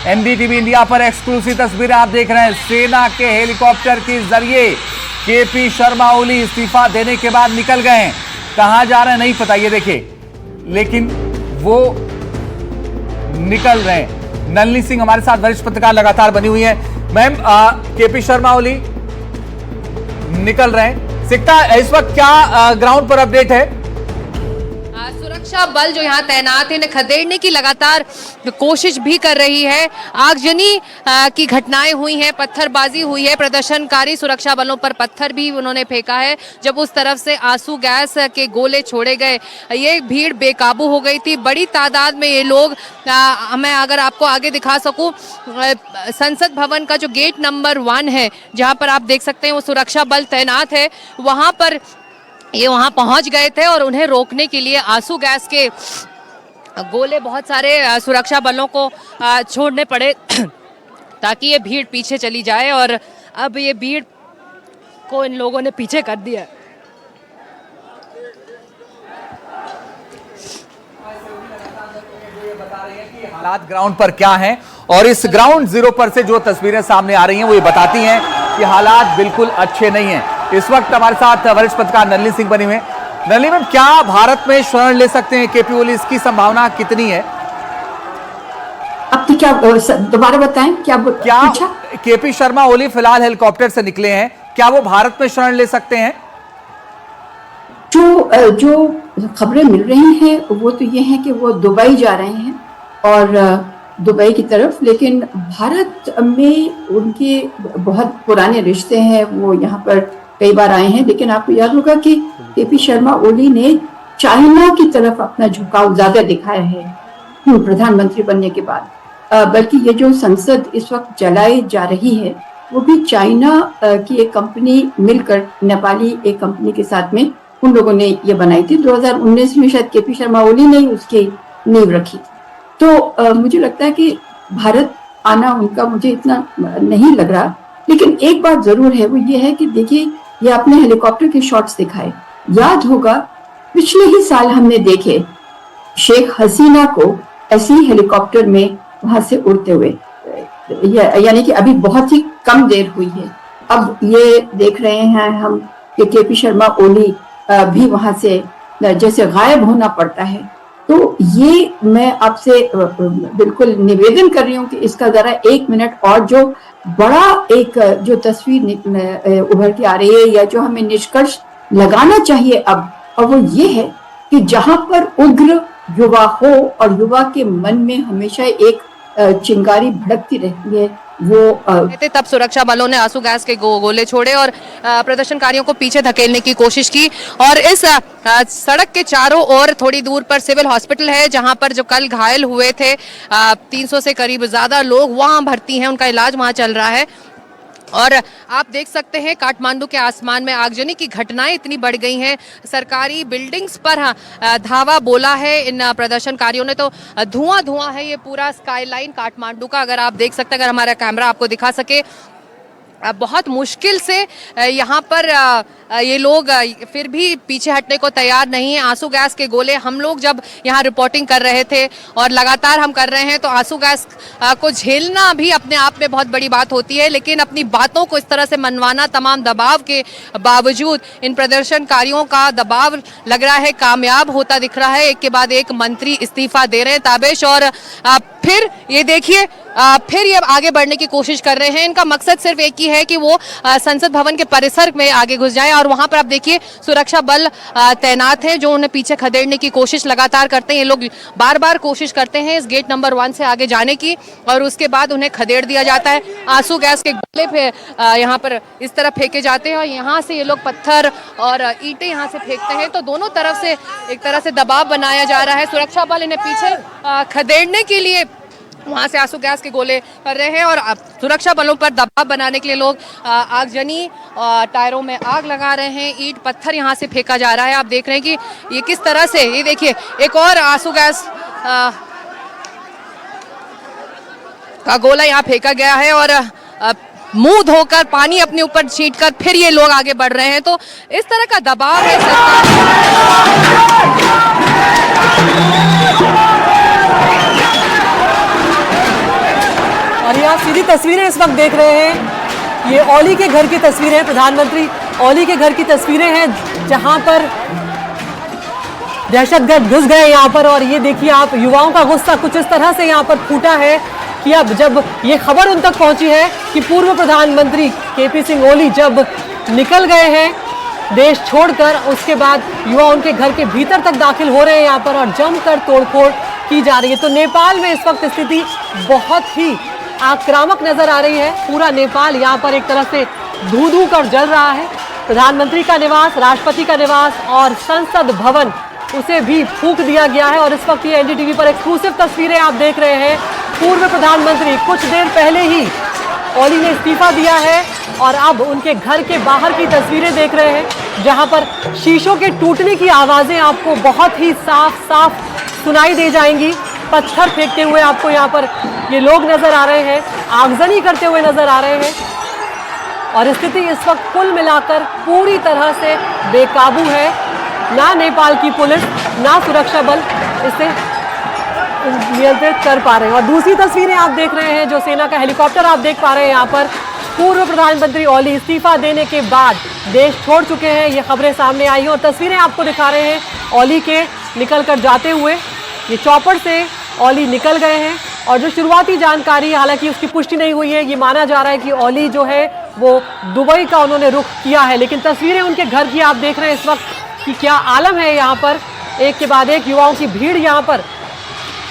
NDTV India पर exclusive तस्वीरें आप देख रहे हैं। सेना के हेलीकॉप्टर के जरिए केपी शर्मा ओली इस्तीफा देने के बाद निकल गए हैं। कहां जा रहे हैं नहीं पता, ये देखिए, लेकिन वो निकल रहे हैं। नलिनी सिंह हमारे साथ वरिष्ठ पत्रकार लगातार बनी हुई है। मैम, केपी शर्मा ओली निकल रहे हैं। सिक्का, इस वक्त क्या ग्राउंड पर अपडेट है? सुरक्षा बल जो यहाँ तैनात है, इन्हें खदेड़ने की लगातार कोशिश भी कर रही है। आगजनी की घटनाएं हुई हैं, पत्थरबाजी हुई है, प्रदर्शनकारी सुरक्षा बलों पर पत्थर भी उन्होंने फेंका है। जब उस तरफ से आंसू गैस के गोले छोड़े गए, ये भीड़ बेकाबू हो गई थी। बड़ी तादाद में ये लोग, मैं अगर आपको आगे दिखा सकूं, संसद भवन का जो गेट नंबर 1 है, जहां पर आप देख सकते हैं वो सुरक्षा बल तैनात है, वहां पर ये वहां पहुंच गए थे और उन्हें रोकने के लिए आंसू गैस के गोले बहुत सारे सुरक्षा बलों को छोड़ने पड़े ताकि ये भीड़ पीछे चली जाए। और अब ये भीड़ को इन लोगों ने पीछे कर दिया। हालात ग्राउंड पर क्या हैं, और इस ग्राउंड जीरो पर से जो तस्वीरें सामने आ रही हैं वो ये बताती हैं कि हालात बिल्कुल अच्छे नहीं हैं। इस वक्त हमारे साथ वरिष्ठ पत्रकार नलिनी सिंह बनी हुई है। नलिनी मैम, क्या भारत में शरण ले सकते हैं केपी ओली? इसकी संभावना कितनी है? आपने क्या दोबारा बताएं, क्या पूछा? केपी शर्मा ओली फिलहाल हेलीकॉप्टर से निकले हैं, क्या वो भारत में शरण ले सकते हैं? जो खबरें मिल रही हैं वो तो ये है कि वो दुबई जा रहे हैं और दुबई की तरफ, लेकिन भारत में उनके बहुत पुराने रिश्ते हैं, वो यहाँ पर कई बार आए हैं। लेकिन आपको याद होगा कि केपी शर्मा ओली ने चाइना की तरफ अपना झुकाव ज्यादा दिखाया है प्रधानमंत्री बनने के बाद। बल्कि ये जो संसद इस वक्त जलाई जा रही है वो भी चाइना की एक कंपनी मिलकर, नेपाली एक कंपनी के साथ में उन लोगों ने ये बनाई थी। 2019 में शायद केपी शर्मा ओली ने उसकी नींव रखी थी। तो मुझे लगता है कि भारत आना उनका मुझे इतना नहीं लग रहा। लेकिन एक बात जरूर है, वो ये है कि देखिए, ये आपने हेलीकॉप्टर के शॉट्स दिखाए, याद होगा पिछले ही साल हमने देखे शेख हसीना को ऐसी हेलीकॉप्टर में वहां से उड़ते हुए, यानी कि अभी बहुत ही कम देर हुई है। अब ये देख रहे हैं हम कि केपी शर्मा ओली भी वहां से जैसे गायब होना पड़ता है। तो ये मैं आपसे बिल्कुल निवेदन कर रही हूँ कि इसका जरा 1 मिनट और जो बड़ा एक जो तस्वीर उभर के आ रही है, या जो हमें निष्कर्ष लगाना चाहिए अब, और वो ये है कि जहां पर उग्र युवा हो और युवा के मन में हमेशा एक चिंगारी भड़कती रहती है, वो तब सुरक्षा बलों ने आंसू गैस के गोले छोड़े और प्रदर्शनकारियों को पीछे धकेलने की कोशिश की। और इस सड़क के चारों ओर थोड़ी दूर पर सिविल हॉस्पिटल है, जहां पर जो कल घायल हुए थे 300 से करीब ज्यादा लोग वहां भर्ती हैं, उनका इलाज वहां चल रहा है। और आप देख सकते हैं काठमांडू के आसमान में आगजनी की घटनाएं इतनी बढ़ गई हैं। सरकारी बिल्डिंग्स पर धावा बोला है इन प्रदर्शनकारियों ने। तो धुआं धुआं है ये पूरा स्काईलाइन काठमांडू का। अगर आप देख सकते हैं, अगर हमारा कैमरा आपको दिखा सके, बहुत मुश्किल से यहाँ पर ये लोग फिर भी पीछे हटने को तैयार नहीं है। आंसू गैस के गोले, हम लोग जब यहाँ रिपोर्टिंग कर रहे थे और लगातार हम कर रहे हैं, तो आंसू गैस को झेलना भी अपने आप में बहुत बड़ी बात होती है। लेकिन अपनी बातों को इस तरह से मनवाना, तमाम दबाव के बावजूद इन प्रदर्शनकारियों का दबाव लग रहा है कामयाब होता दिख रहा है। एक के बाद एक मंत्री इस्तीफा दे रहे हैं ताबेश, और फिर ये देखिए, फिर ये आगे बढ़ने की कोशिश कर रहे हैं। इनका मकसद सिर्फ एक ही है कि वो संसद भवन के परिसर में आगे घुस जाएं, और वहां पर आप देखिए सुरक्षा बल तैनात है जो उन्हें पीछे खदेड़ने की कोशिश लगातार करते हैं। ये लोग बार बार कोशिश करते हैं इस गेट नंबर 1 से आगे जाने की, और उसके बाद उन्हें खदेड़ दिया जाता है। आंसू गैस के गोले पे यहाँ पर इस तरफ फेंके जाते हैं, और यहाँ से ये लोग पत्थर और ईंटें यहाँ से फेंकते हैं। तो दोनों तरफ से एक तरह से दबाव बनाया जा रहा है। सुरक्षा बल इन्हें पीछे खदेड़ने के लिए वहां से आंसू गैस के गोले कर रहे हैं, और सुरक्षा बलों पर दबाव बनाने के लिए लोग आगजनी टायरों में आग लगा रहे हैं। ईंट पत्थर यहां से फेंका जा रहा है। आप देख रहे हैं कि ये किस तरह से, ये देखिए, एक और आंसू गैस का गोला यहाँ फेंका गया है, और मुंह धोकर पानी अपने ऊपर छींटकर फिर ये लोग आगे बढ़ रहे हैं। तो इस तरह का दबाव है सरकार। और ये आप सीधी तस्वीरें इस वक्त देख रहे हैं, ये ओली के घर की तस्वीरें हैं, प्रधानमंत्री ओली के घर की तस्वीरें हैं जहां पर दहशतगर्द घुस गए यहाँ पर। और ये देखिए आप, युवाओं का गुस्सा कुछ इस तरह से यहाँ पर फूटा है कि अब जब ये खबर उन तक पहुंची है कि पूर्व प्रधानमंत्री केपी सिंह ओली जब निकल गए हैं देश छोड़कर, उसके बाद युवा उनके घर के भीतर तक दाखिल हो रहे हैं यहाँ पर और जमकर तोड़फोड़ की जा रही है। तो नेपाल में इस वक्त स्थिति बहुत ही आक्रामक नजर आ रही है। पूरा नेपाल यहाँ पर एक तरह से धू कर जल रहा है। प्रधानमंत्री का निवास, राष्ट्रपति का निवास और संसद भवन, उसे भी फूंक दिया गया है। और इस वक्त ये एनडीटीवी पर एक्सक्लूसिव तस्वीरें आप देख रहे हैं। पूर्व प्रधानमंत्री कुछ देर पहले ही ओली ने इस्तीफा दिया है और अब उनके घर के बाहर की तस्वीरें देख रहे हैं जहां पर शीशों के टूटने की आवाजें आपको बहुत ही साफ सुनाई दे जाएंगी। पत्थर फेंकते हुए आपको यहाँ पर ये लोग नजर आ रहे हैं, आगजनी करते हुए नजर आ रहे हैं। और स्थिति इस वक्त कुल मिलाकर पूरी तरह से बेकाबू है। ना नेपाल की पुलिस, ना सुरक्षा बल इसे नियंत्रित कर पा रहे हैं। और दूसरी तस्वीरें आप देख रहे हैं, जो सेना का हेलीकॉप्टर आप देख पा रहे हैं यहाँ पर। पूर्व प्रधानमंत्री ओली इस्तीफा देने के बाद देश छोड़ चुके हैं, ये खबरें सामने आई हैं और तस्वीरें आपको दिखा रहे हैं ओली के निकल कर जाते हुए। ये चौपर से ओली निकल गए हैं और जो शुरुआती जानकारी, हालांकि उसकी पुष्टि नहीं हुई है, ये माना जा रहा है कि ओली जो है वो दुबई का उन्होंने रुख किया है। लेकिन तस्वीरें उनके घर की आप देख रहे हैं इस वक्त कि क्या आलम है यहाँ पर। एक के बाद एक युवाओं की भीड़ यहाँ पर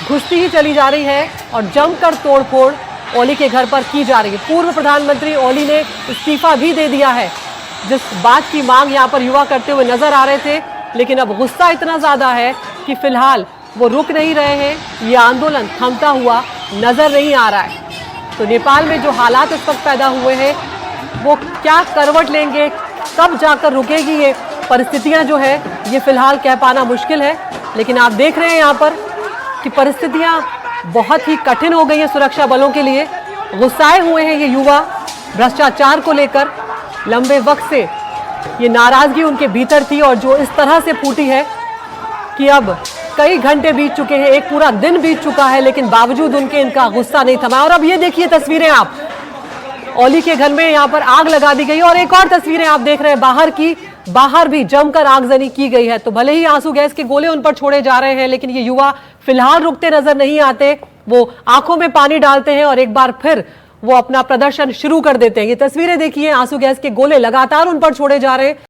घुसती ही चली जा रही है और जमकर तोड़फोड़ ओली के घर पर की जा रही है। पूर्व प्रधानमंत्री ओली ने इस्तीफा भी दे दिया है, जिस बात की मांग यहाँ पर युवा करते हुए नजर आ रहे थे। लेकिन अब गुस्सा इतना ज़्यादा है कि फिलहाल वो रुक नहीं रहे हैं, ये आंदोलन थमता हुआ नजर नहीं आ रहा है। तो नेपाल में जो हालात इस वक्त पैदा हुए हैं वो क्या करवट लेंगे, कब जाकर रुकेगी ये परिस्थितियां जो है, ये फिलहाल कह पाना मुश्किल है। लेकिन आप देख रहे हैं यहाँ पर कि परिस्थितियां बहुत ही कठिन हो गई है सुरक्षा बलों के लिए। गुस्साए हुए हैं ये युवा भ्रष्टाचार को लेकर। लंबे वक्त से ये नाराजगी उनके भीतर थी और जो इस तरह से फूटी है कि अब कई घंटे बीत चुके हैं, एक पूरा दिन बीत चुका है, लेकिन बावजूद उनके इनका गुस्सा नहीं थमा। और अब ये देखिए तस्वीरें आप, ओली के घर में यहाँ पर आग लगा दी गई और एक और तस्वीरें आप देख रहे हैं बाहर की, बाहर भी जमकर आगजनी की गई है। तो भले ही आंसू गैस के गोले उन पर छोड़े जा रहे हैं, लेकिन ये युवा फिलहाल रुकते नजर नहीं आते। वो आंखों में पानी डालते हैं और एक बार फिर वो अपना प्रदर्शन शुरू कर देते हैं। ये तस्वीरें देखिए, आंसू गैस के गोले लगातार उन पर छोड़े जा रहे हैं।